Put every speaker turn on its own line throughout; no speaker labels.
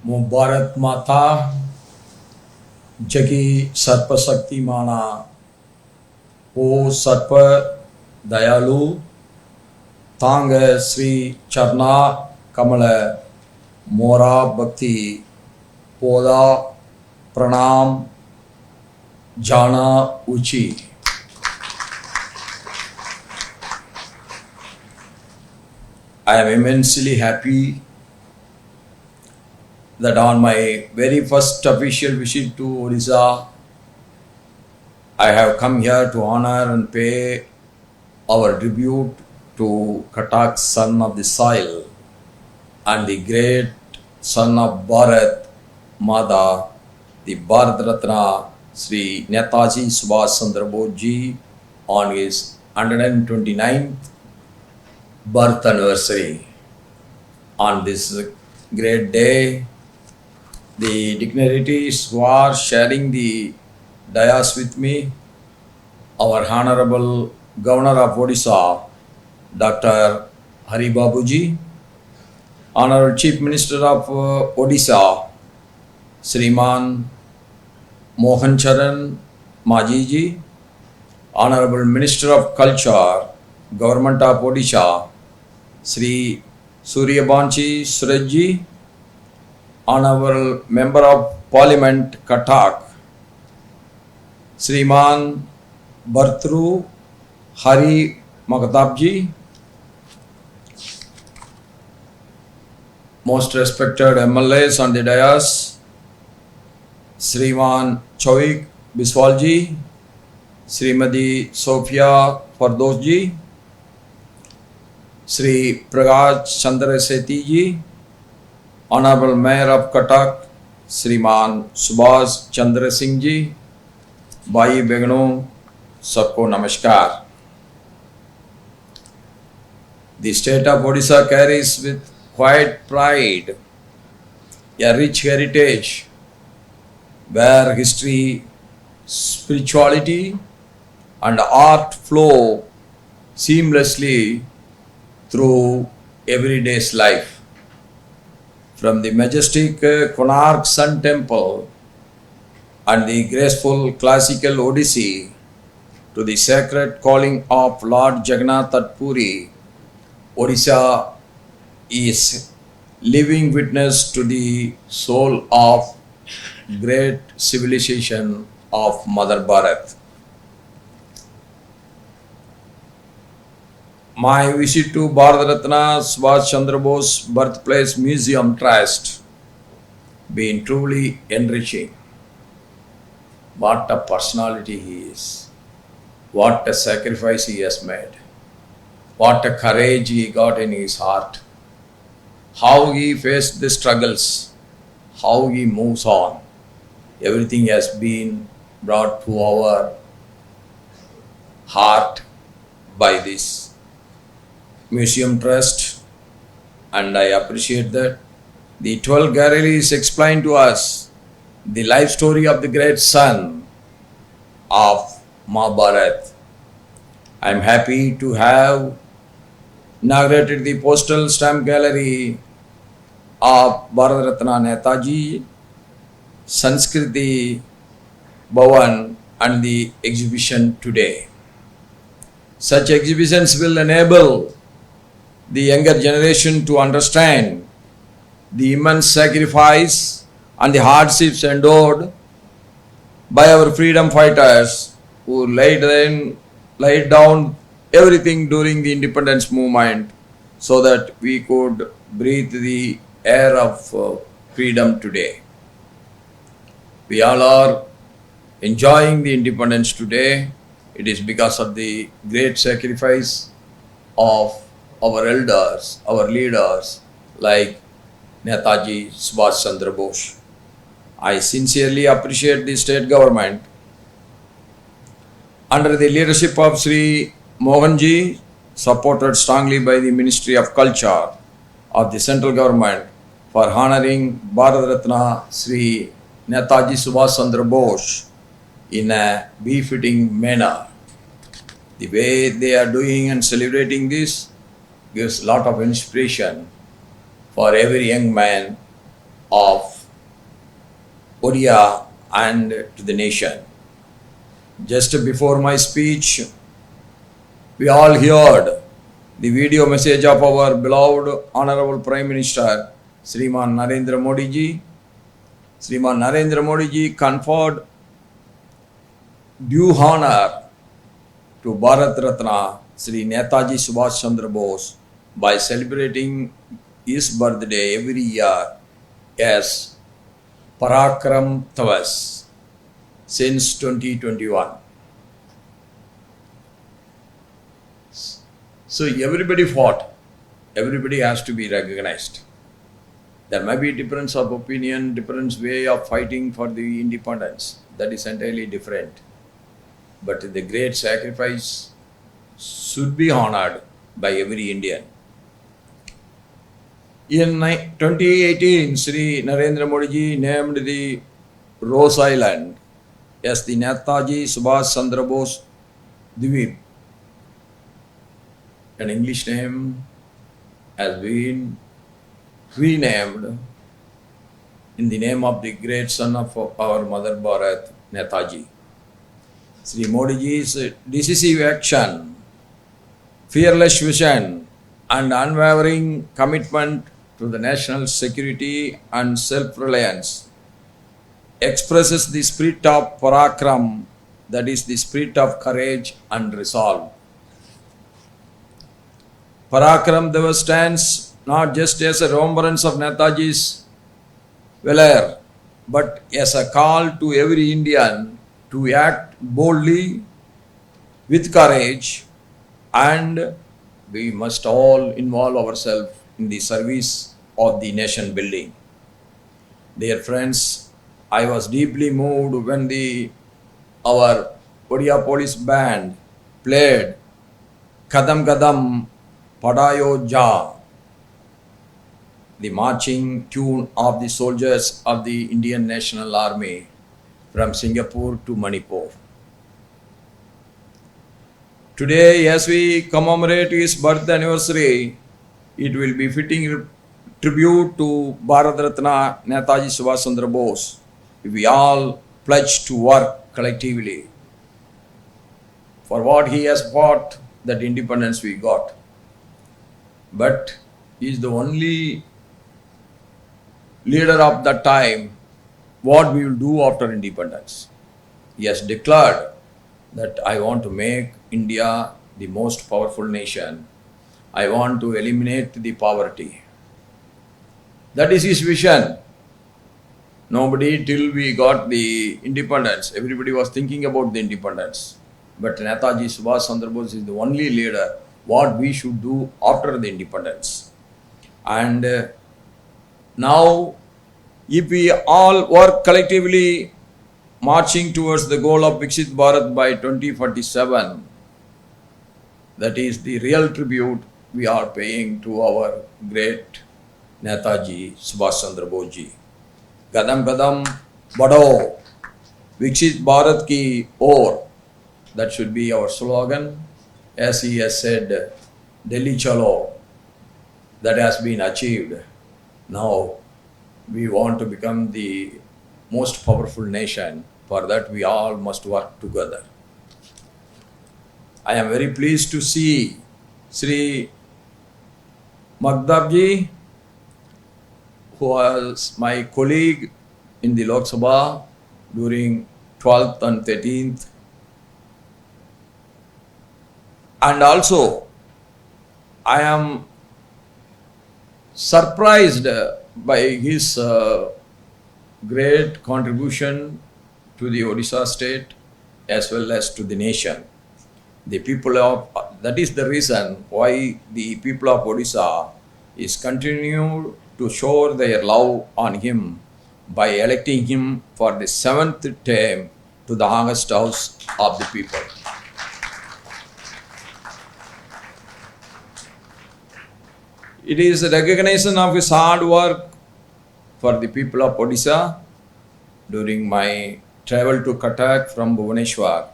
भारत माता जगी सर्पशक्ति माना ओ सर्प दयालु तांग श्री चरना कमल मोरा भक्ति पोदा प्रणाम जाना उची। I am immensely happy that on my very first official visit to Odisha, I have come here to honor and pay our tribute to Katak, son of the soil, and the great son of Bharat Mata, the Bharat Ratna, Sri Netaji Subhash Chandra Bose ji, on his 129th birth anniversary. On this great day, the dignitaries who are sharing the dais with me, our Honorable Governor of Odisha, Dr. Hari Babuji, Honorable Chief Minister of Odisha, Sriman Mohan Charan Maji ji, Honorable Minister of Culture, Government of Odisha, Sri Suryabanshi Suraj ji, Honorable Member of Parliament Katak, Sriman Bhartru Hari Magtab ji, most respected MLAs on the dais, Sriman Choik Biswal ji, Srimadi Sophia Fardosh ji, Sri Prakash Chandra Sethi ji, Honorable Mayor of Katak, Sriman Subhash Chandra Singh ji, Bhai Begno, सबको नमस्कार. The state of Odisha carries with quiet pride a rich heritage where history, spirituality and art flow seamlessly through everyday's life. From the majestic Konark Sun Temple and the graceful classical Odyssey to the sacred calling of Lord Jagannath at Puri, Odisha is living witness to the soul of great civilization of Mother Bharat. My visit to Bharat Ratna Subhash Chandra Bose Birthplace Museum Trust been truly enriching. What a personality he is. What a sacrifice he has made. What a courage he got in his heart. How he faced the struggles. How he moves on. Everything has been brought to our heart by this Museum Trust, and I appreciate that. The 12 galleries explain to us the life story of the great son of Mahabharat. I am happy to have inaugurated the postal stamp gallery of Bharat Ratna Netaji, Sanskriti Bhavan, and the exhibition today. Such exhibitions will enable the younger generation to understand the immense sacrifice and the hardships endured by our freedom fighters who laid down everything during the independence movement so that we could breathe the air of freedom today. We all are enjoying the independence today. It is because of the great sacrifice of our elders, our leaders like Netaji Subhash Chandra Bose. I sincerely appreciate the state government under the leadership of Sri Mohanji, supported strongly by the Ministry of Culture of the central government, for honoring Bharat Ratna Sri Netaji Subhash Chandra Bose in a befitting manner. The way they are doing and celebrating this gives a lot of inspiration for every young man of Odisha and to the nation. Just before my speech, we all heard the video message of our beloved Honorable Prime Minister, Sriman Narendra Modi ji. Sriman Narendra Modi ji conferred due honor to Bharat Ratna Sri Netaji Subhash Chandra Bose by celebrating his birthday every year as Parakram Tavas since 2021. So everybody fought, everybody has to be recognized. There may be difference of opinion, different way of fighting for the independence. That is entirely different. But the great sacrifice should be honored by every Indian. In 2018, Sri Narendra Modi ji named the Rose Island as the Netaji Subhash Chandra Bose Dweep. An English name has been renamed in the name of the great son of our mother Bharat, Netaji. Sri Modi ji's decisive action, fearless vision and unwavering commitment to the national security and self-reliance expresses the spirit of Parakram, that is the spirit of courage and resolve. Parakram Devas stands not just as a remembrance of Netaji's valor, but as a call to every Indian to act boldly, with courage, and we must all involve ourselves in the service of the nation building. Dear friends, I was deeply moved when our Odisha police band played Kadam Kadam Padayo Ja, the marching tune of the soldiers of the Indian National Army from Singapore to Manipur. Today, as we commemorate his birth anniversary, it will be fitting tribute to Bharat Ratna Netaji Subhash Chandra Bose if we all pledge to work collectively for what he has fought, that independence we got. But he is the only leader of that time. What we will do after independence? He has declared that I want to make India the most powerful nation. I want to eliminate the poverty. That is his vision. Nobody, till we got the independence, everybody was thinking about the independence. But Netaji Subhash Chandra Bose is the only leader what we should do after the independence. And now, if we all work collectively marching towards the goal of Viksit Bharat by 2047, that is the real tribute we are paying to our great Netaji Subhash Chandra Bose ji. Kadam Kadam Badho, Viksit Bharat ki or, that should be our slogan. As he has said, Delhi Chalo, that has been achieved. Now, we want to become the most powerful nation. For that, we all must work together. I am very pleased to see Sri Magdabji, who was my colleague in the Lok Sabha during 12th and 13th. And also, I am surprised by his great contribution to the Odisha state as well as to the nation. The people of, that is the reason why the people of Odisha is continue to show their love on him by electing him for the 7th term to the August House of the people. It is a recognition of his hard work for the people of Odisha. During my travel to Cuttack from Bhubaneswar,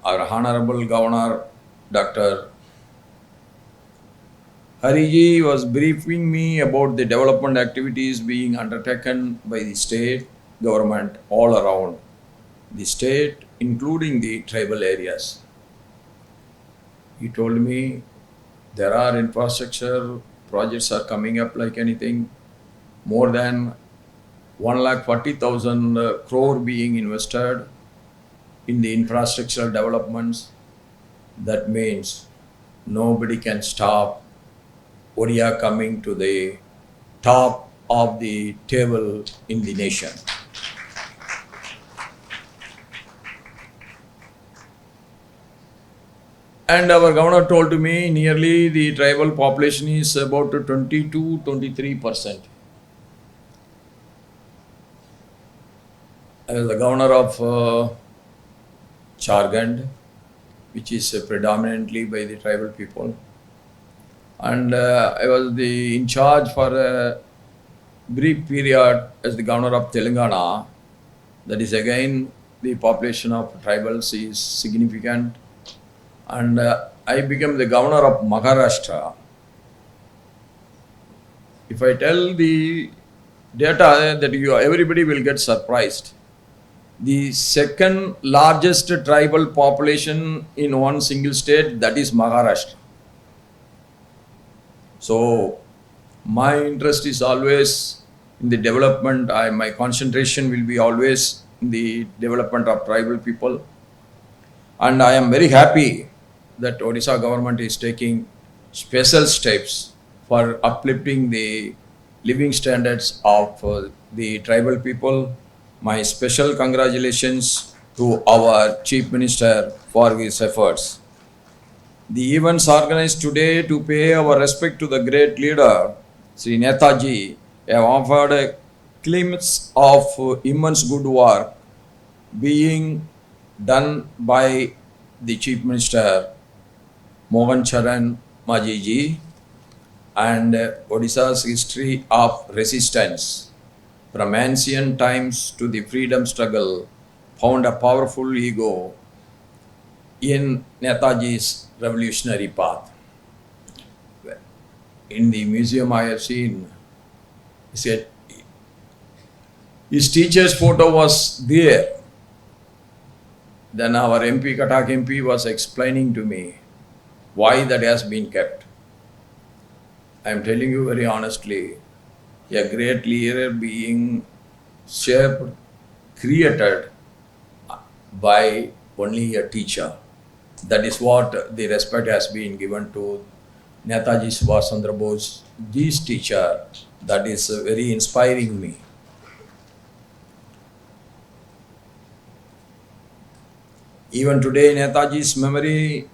our Honorable Governor Dr. Hariji was briefing me about the development activities being undertaken by the state government all around the state, including the tribal areas. He told me there are infrastructure projects are coming up like anything, more than 1,40,000 crore being invested in the infrastructural developments. That means nobody can stop Odia coming to the top of the table in the nation. And our governor told to me nearly the tribal population is about 22-23%. I was the governor of Jharkhand, which is predominantly by the tribal people. And I was in charge for a brief period as the governor of Telangana. That is again the population of tribals is significant. And I became the governor of Maharashtra. If I tell the data that everybody will get surprised. The second largest tribal population in one single state, that is Maharashtra. So my interest is always in the development. My concentration will be always in the development of tribal people. And I am very happy that Odisha government is taking special steps for uplifting the living standards of the tribal people. My special congratulations to our Chief Minister for his efforts. The events organized today to pay our respect to the great leader, Sri Netaji, have offered a glimpse of immense good work being done by the Chief Minister Mohan Charan Majiji and Odisha's history of resistance from ancient times to the freedom struggle found a powerful ego in Netaji's revolutionary path. In the museum I have seen, he said, his teacher's photo was there. Then our MP, Katak MP, was explaining to me why that has been kept. I am telling you very honestly, a great leader being shaped, created by only a teacher. That is what the respect has been given to Netaji Subhash Chandra Bose, this teacher. That is very inspiring me. Even today, Netaji's memory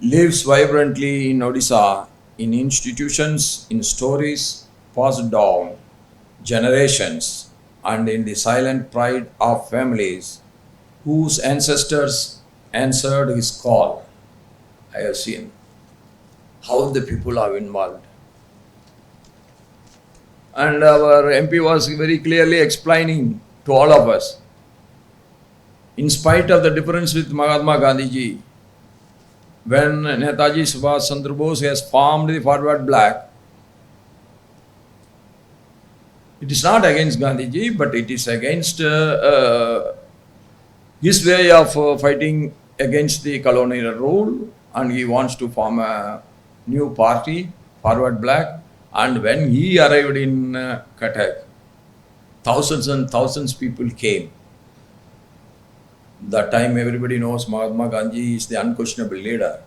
lives vibrantly in Odisha, in institutions, in stories passed down generations, and in the silent pride of families whose ancestors answered his call. I have seen how the people are involved. And our MP was very clearly explaining to all of us, in spite of the difference with Mahatma Gandhiji, when Netaji Subhash Chandra Bose has formed the Forward Bloc, it is not against Gandhiji, but it is against his way of fighting against the colonial rule, and he wants to form a new party, Forward Bloc. And when he arrived in Cuttack, thousands and thousands people came. That time everybody knows Mahatma Gandhi is the unquestionable leader.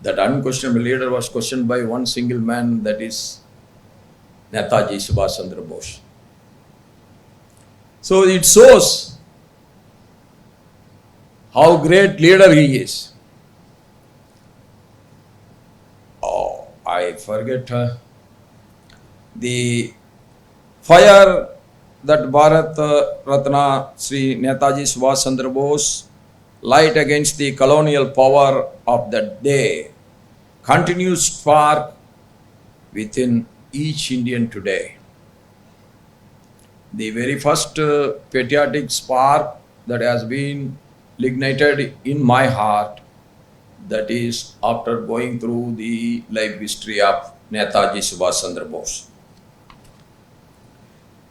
That unquestionable leader was questioned by one single man, that is Netaji Subhash Chandra Bose. So it shows how great leader he is. Oh, I forget the fire that Bharat Ratna Sri Netaji Subhash Chandra Bose light against the colonial power of that day continues to spark within each Indian today. The very first patriotic spark that has been ignited in my heart, that is after going through the life history of Netaji Subhash Chandra Bose.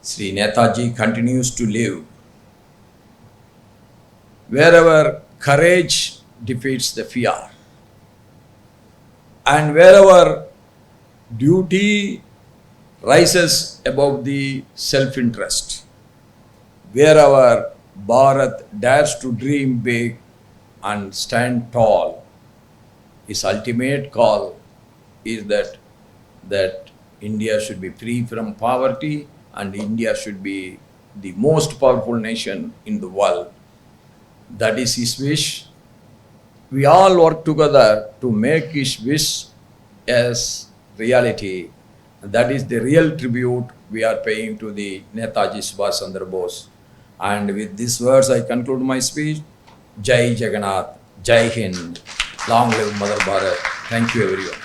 Sri Netaji continues to live wherever courage defeats the fear, and wherever duty rises above the self-interest, wherever Bharat dares to dream big and stand tall, his ultimate call is that India should be free from poverty and India should be the most powerful nation in the world. That is his wish. We all work together to make his wish as reality. That is the real tribute we are paying to the Netaji Subhash Chandra Bose. And with these words, I conclude my speech. Jai Jagannath, Jai Hind, long live Mother Bharat. Thank you everyone.